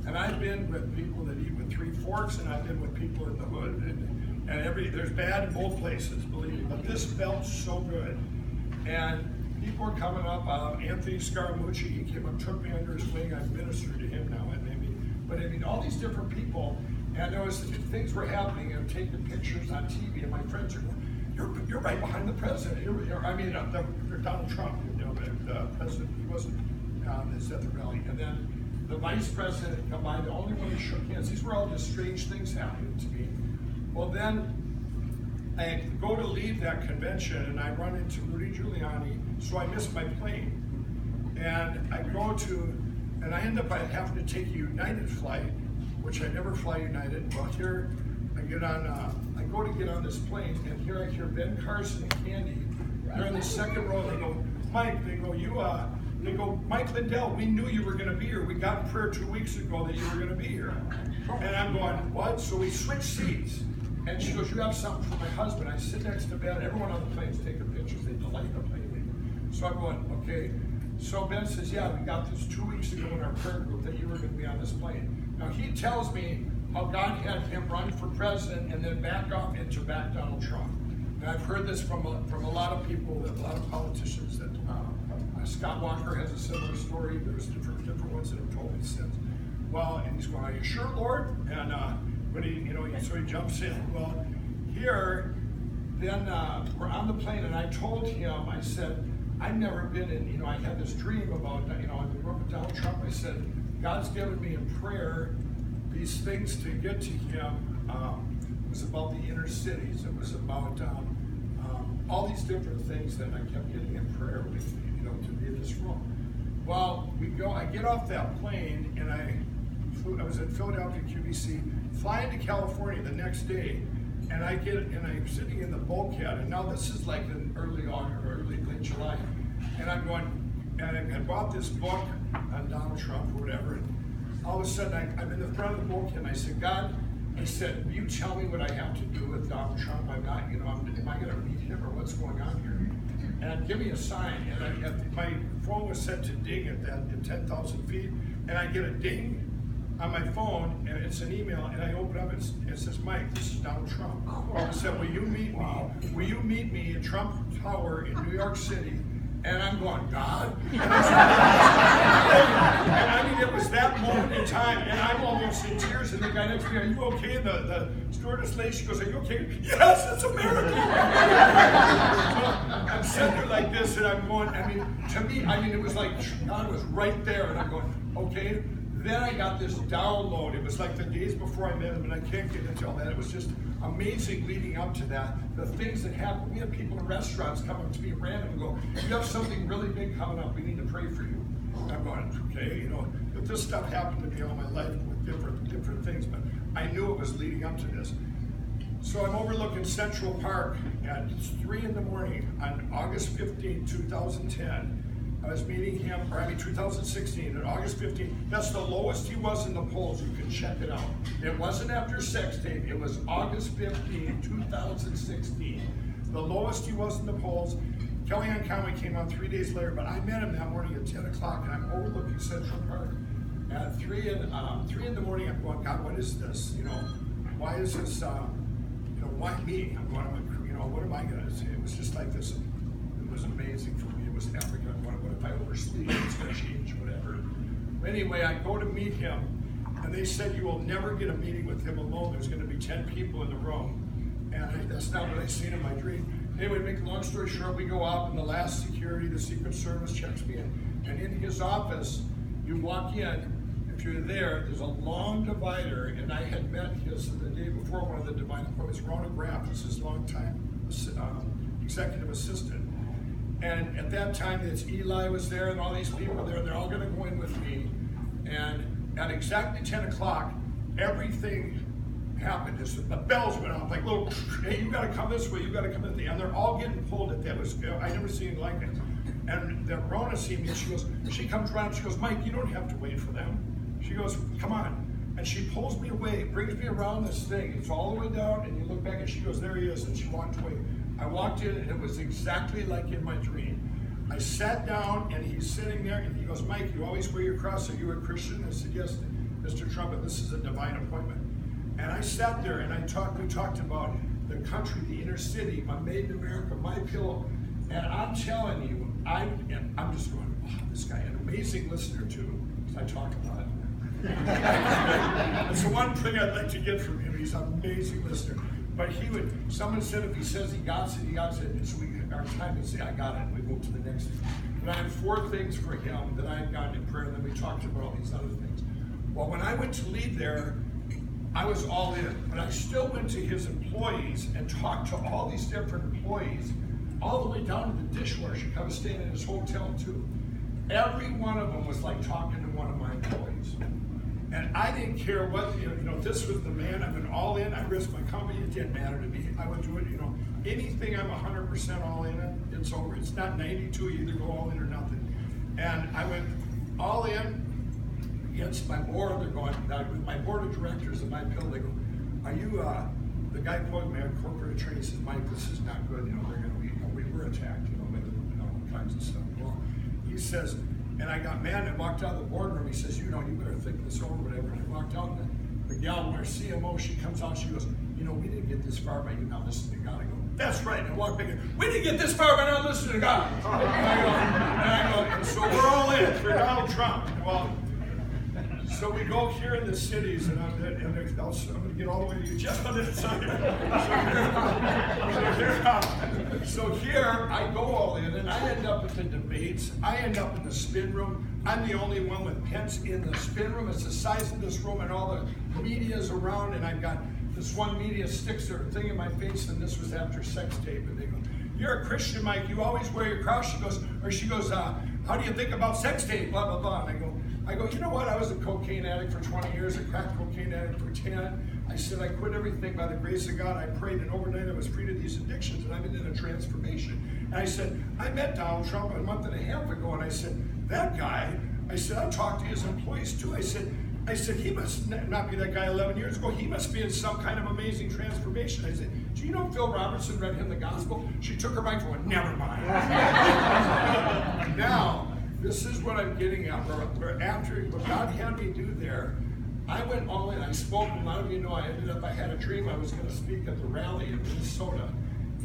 And I've been with people that eat with 3 forks, and I've been with people in the hood. And there's bad in both places, believe me. But this felt so good. And people are coming up. Anthony Scaramucci, he came up, took me under his wing. I've ministered to him now. But all these different people. And there was things were happening, and taking pictures on TV, and my friends are going, "You're right behind the president." Donald Trump, the president, he wasn't at the rally, and then the vice president come by, the only one who shook hands. These were all just strange things happening to me. Well, then I go to leave that convention, and I run into Rudy Giuliani, so I miss my plane, and I end up having to take a United flight, which I never fly United. Well, here I get on, I go to get on this plane, and here I hear Ben Carson and Candy. They're in the second row. They go, "Mike," they go, "Mike Lindell, we knew you were going to be here. We got in prayer 2 weeks ago that you were going to be here." And I'm going, "What?" So we switch seats. And she goes, "You have something for my husband." I sit next to Ben. Everyone on the plane's taking pictures. They delight the plane. So I'm going, "Okay." So Ben says, "Yeah, we got this 2 weeks ago in our prayer group that you were going to be on this plane." Now he tells me how God had him run for president and then back off into back Donald Trump. And I've heard this from a lot of people, a lot of politicians. That Scott Walker has a similar story. There's different ones that have told me since. Well, and he's going, "Are you sure, Lord?" And but so he jumps in. Well, here, then we're on the plane, and I told him, I said, I've never been in, I had this dream about, I grew up with Donald Trump. I said, God's given me in prayer these things to get to him. It was about the inner cities. It was about all these different things that I kept getting in prayer with, to be in this room. Well, I get off that plane, and I was in Philadelphia QVC, fly into California the next day, and I'm sitting in the bulkhead, and now this is like in early August or late July, and I'm going, and I had bought this book on Donald Trump or whatever, and all of a sudden I'm in the front of the bulkhead, and I said, "God," I said, "will you tell me what I have to do with Donald Trump? I'm not, am I going to meet him, or what's going on here? And give me a sign." And my phone was set to ding at 10,000 feet, and I get a ding on my phone, and it's an email, and I open up, it says, "Mike, this is Donald Trump." I said, "Will you meet me? Will you meet me at Trump Tower in New York City?" And I'm going, "God?" And it was that moment in time, and I'm almost in tears, and the guy next to me, "Are you okay?" And the stewardess lady, she goes, "Are you okay?" "Yes, it's a miracle." So I'm sitting there like this, and I'm going, to me, it was like God was right there, and I'm going, okay. Then I got this download. It was like the days before I met him, and I can't get into all that. It was just amazing leading up to that. The things that happened. We had people in restaurants come up to me at random and go, "You have something really big coming up. We need to pray for you." And I'm going, okay, but this stuff happened to me all my life with different things, but I knew it was leading up to this. So I'm overlooking Central Park at 3 in the morning on August 15, 2010. I was meeting him, 2016, on August 15th. That's the lowest he was in the polls. You can check it out. It wasn't after sex tape. It was August 15, 2016. The lowest he was in the polls. Kellyanne Conway came on 3 days later, but I met him that morning at 10 o'clock, and I'm overlooking Central Park. At 3 in the morning, I'm going, "God, what is this? Why is this, why me?" I'm going, what am I going to say? It was just like this. It was amazing for me. It was epic. What if I oversleep? It's going to change, whatever. Anyway, I go to meet him, and they said, "You will never get a meeting with him alone. There's going to be 10 people in the room." And that's not what I seen in my dream. Anyway, to make a long story short, we go up, and the last security, the Secret Service checks me in. And in his office, you walk in. If you're there's a long divider, and I had met the day before, one of the divine appointments, Rona Graff, was his longtime executive assistant. And at that time, Eli was there, and all these people there, and they're all going to go in with me. And at exactly 10 o'clock, everything happened. The bells went off, like little, "Hey, you got to come this way, you got to come this way." And they're all getting pulled at that. I never seen it like it. And then Rona seen me, and she comes around, she goes, "Mike, you don't have to wait for them." She goes, "Come on." And she pulls me away, brings me around this thing. It's all the way down, and you look back, and she goes, "There he is," and she walked away. I walked in, and it was exactly like in my dream. I sat down, and he's sitting there, and he goes, "Mike, you always wear your cross. Are you a Christian?" I said, "Yes." Mr. Trump, and this is a divine appointment. And I sat there and we talked about the country, the inner city, my Made in America, my pillow. And I'm telling you, I'm just going, wow, this guy, an amazing listener too, because I talk about it. That's the one thing I'd like to get from him. He's an amazing listener. But someone said if he says he got it, he got it. And so our time is, I got it, and we move to the next thing. But I had 4 things for him that I had gotten in prayer, and then we talked about all these other things. Well, when I went to lead there, I was all in, but I still went to his employees and talked to all these different employees, all the way down to the dishwasher. I was staying in his hotel too. Every one of them was like talking to one of my employees. And I didn't care what, this was the man, I've been all in, I risked my company, it didn't matter to me. I would do it, anything I'm 100% all in, it's over. It's not 92, you either go all in or nothing. And I went all in against my board. They're going, my board of directors of my pill, they go, are you, the guy quoted me, our corporate attorney says, Mike, this is not good, they're going to be, we were attacked, with all kinds of stuff. Well, he says, and I got mad and I walked out of the boardroom. He says, you better think this over, whatever. And I walked out, and the gal, our CMO, she comes out, she goes, we didn't get this far by you now listening to God. I go, that's right. And I walked back in, we didn't get this far by not listening to God. And I go, and so we're all in for Donald Trump. Well, so we go here in the cities, and I'm going to get all the way to you just on this side. So here I go all in, and I end up at the debates. I end up in the spin room. I'm the only one with Pence in the spin room. It's the size of this room, and all the media's around, and I've got this one media sticks their thing in my face, and this was after sex tape, and they go, you're a Christian, Mike, you always wear your cross. She goes, how do you think about sex tape, blah, blah, blah. And I go, you know what? I was a cocaine addict for 20 years, a crack cocaine addict for 10. I said, I quit everything by the grace of God. I prayed, and overnight I was free to these addictions, and I've been in a transformation. And I said, I met Donald Trump a month and a half ago, and I said, that guy, I talked to his employees too. I said, he must not be that guy 11 years ago. He must be in some kind of amazing transformation. I said, do you know Phil Robertson read him the gospel? She took her microphone, never mind. Now, this is what I'm getting at. Where after what God had me do there, I went all in. I spoke, and a lot of you know I had a dream I was going to speak at the rally in Minnesota.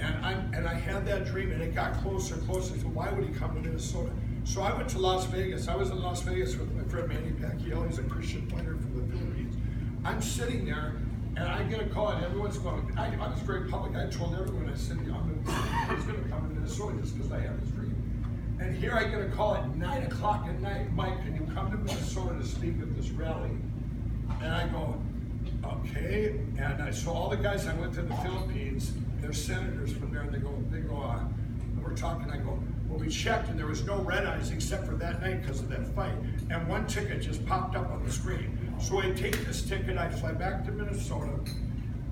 And I had that dream, and it got closer and closer. So why would he come to Minnesota? So I went to Las Vegas. I was in Las Vegas with my friend Manny Pacquiao. He's a Christian fighter from the Philippines. I'm sitting there, and I get a call, and everyone's going, I was very public. I told everyone, I said, I was going to come to Minnesota just because I had this dream. And here I get a call at 9 o'clock at night, Mike, can you come to Minnesota to speak at this rally? And I go, okay. And so all the guys, I went to the Philippines, they're senators from there, and they go, and we're talking, I go, well, we checked, and there was no red eyes except for that night because of that fight. And one ticket just popped up on the screen. So I take this ticket, I fly back to Minnesota,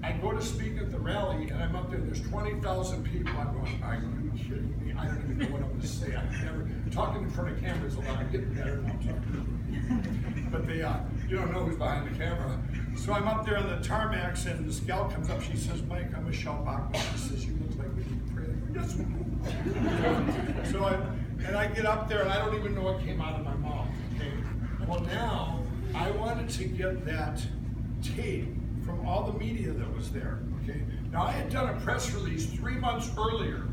I go to speak at the rally, and I'm up there, there's 20,000 people. I'm going, are you kidding me? I don't even know what I'm going to say. I've never, talking in front of cameras a lot, I'm getting better now talking. But you don't know who's behind the camera. So I'm up there on the tarmacs, and this gal comes up, she says, Mike, I'm Michelle Bachman. She says, you look like we need to pray. I go, yes, we do. So I get up there, and I don't even know what came out of my mouth. Okay. Well, now, I wanted to get that tape from all the media that was there, okay? Now, I had done a press release 3 months earlier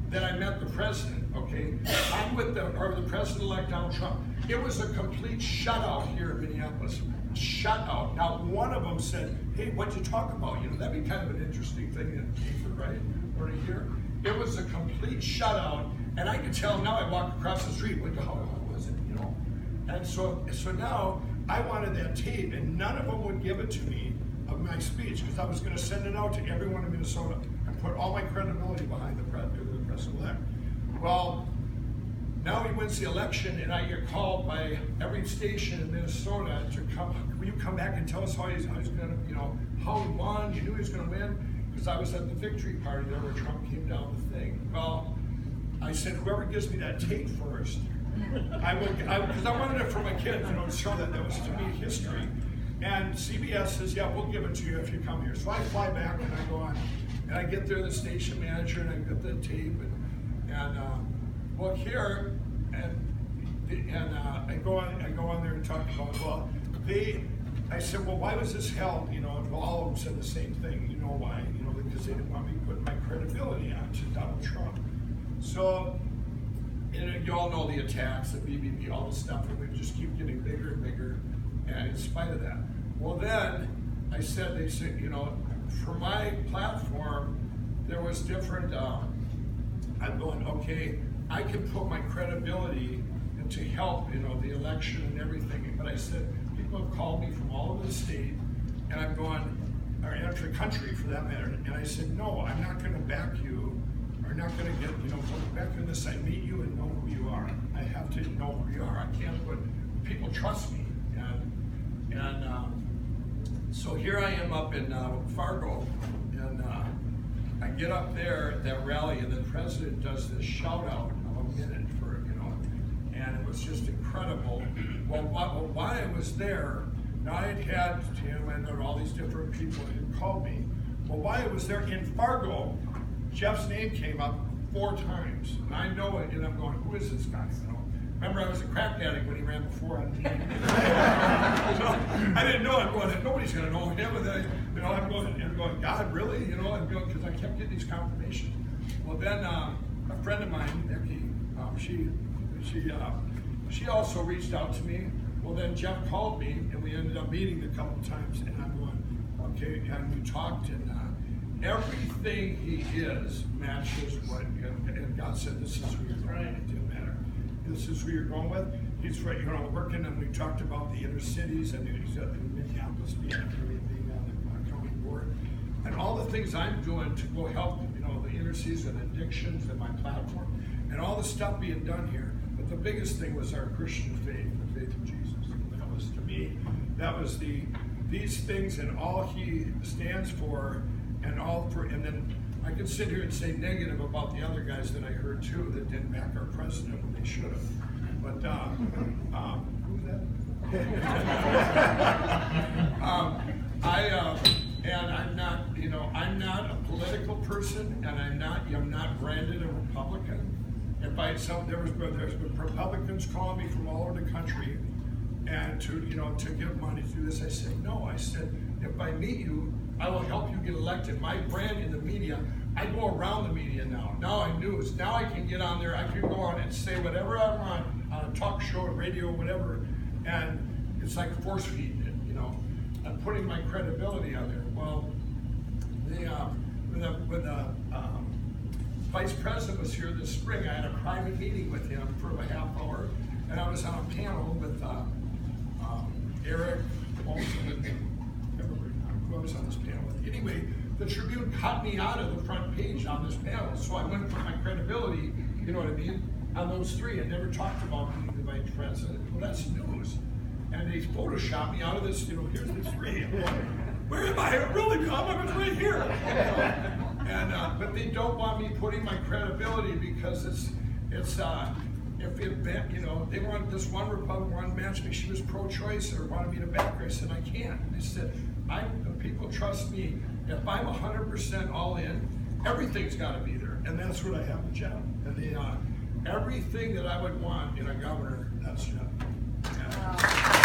that I met the president, okay? I'm with the president-elect Donald Trump. It was a complete shutout here in Minneapolis. Shutout. Now, one of them said, hey, what'd you talk about? That'd be kind of an interesting thing in a paper, right? Or to hear. It was a complete shutout, and I could tell now I walk across the street, how was it, And so now, I wanted that tape, and none of them would give it to me of my speech, because I was going to send it out to everyone in Minnesota and put all my credibility behind the president-elect. Well, now he wins the election, and I get called by every station in Minnesota to come. Will you come back and tell us how he's going to, how he won? You knew he was going to win, because I was at the victory party there where Trump came down the thing. Well, I said, whoever gives me that tape first, because I wanted it for my kids, to show that was to me history. And CBS says, yeah, we'll give it to you if you come here. So I fly back, and I go on, and I get there, the station manager, and I get the tape, well, here, and I go on there and talk about, well, I said, well, why was this held? And well, all of them said the same thing. You know why? Because they didn't want me putting my credibility on to Donald Trump. So, you all know the attacks, the BBB, all the stuff, and we just keep getting bigger and bigger. And in spite of that, well, then they said, for my platform, there was different. I'm going, okay, I can put my credibility to help, the election and everything. But I said, people have called me from all over the state, and I'm going, or after the country for that matter. And I said, no, I'm not going to back you, or not going to get, back in this. I meet you and know who you are. I have to know who you are. I can't put, people trust me. So here I am up in Fargo, and I get up there at that rally, and the president does this shout out of a minute for, and it was just incredible. Well, while I was there, now I had Tim and there were all these different people who called me. Well, while I was there in Fargo, Jeff's name came up 4 times, and I know it, and I'm going, who is this guy? Remember, I was a crack addict when he ran before on TV. I didn't know. I'm going, nobody's going to know him. And then, I'm going, God, really? I'm going, because I kept getting these confirmations. Well, then a friend of mine, Nikki, she also reached out to me. Well, then Jeff called me, and we ended up meeting a couple times. And I'm going, okay, and we talked, and everything he is matches what, and God said, this is who you're going. It didn't matter. This is who you're going with. He's working, and we talked about the inner cities, and he's in Minneapolis being on the county board, and all the things I'm doing to go help, the inner cities and addictions and my platform, and all the stuff being done here. But the biggest thing was our Christian faith, the faith of Jesus. That was, to me, that was these things and all he stands for, and then I could sit here and say negative about the other guys that I heard too that didn't back our president when they should have. But who's that? And I'm not, I'm not a political person, and I'm not branded a Republican. There's been Republicans calling me from all over the country, and to give money to do this. I said no. I said, if I meet you, I will help you get elected. My brand in the media, I go around the media now. Now I'm news. Now I can get on there. I can go on and say whatever I want on a talk show, radio, whatever. And it's like force feeding it, I'm putting my credibility on there. Well, when the vice president was here this spring, I had a private meeting with him for a half hour, and I was on a panel with Eric Olson and who I was on this panel with. Anyway, the Tribune cut me out of the front page on this panel, so I went for my credibility, you know what I mean, on those 3. I never talked about being the vice president. Well, that's news. And they photoshopped me out of this, here's this 3. I'm going, where am I? Really? I'm right here. And but they don't want me putting my credibility because it's if it they wanted this one Republican wanted to match me. She was pro-choice or wanted me to back her. I said I can't. And they said people trust me. If I'm 100% all in, everything's got to be there, and that's what I have with Jeff. And everything that I would want in a governor, that's Jeff. Yeah.